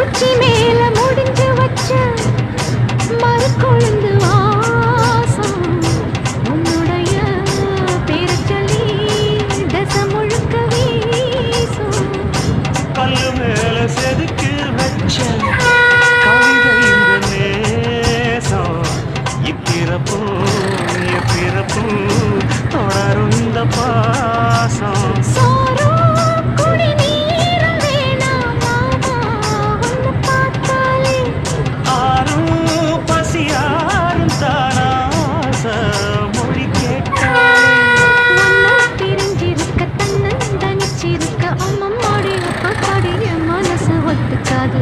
உச்சி மேல முடிஞ்சு வச்ச மறு கொழுந்து வாசம் உன்னுடைய பேரை சொல்லி தசை முழுக்க வீசும். கல்லு மேல செதுக்கி வச்ச கவிதை இந்த நேசம் இப்பிறப்பும் எப்பிறப்பும் தொடரும் இந்த பாசம். சோறும் குடிநீரும் வேணாம் மாமா உன்னை பார்த்தாலே. ஆரும் பசியாரும் தானாச மொழி கேட்டாலே. ஒன்னா பிரிஞ்சிருக்க தன்னந்தனிச்சிருக்க அம்மம்மாடி அப்பத்தாடி என் மனசு ஒத்துக்காது.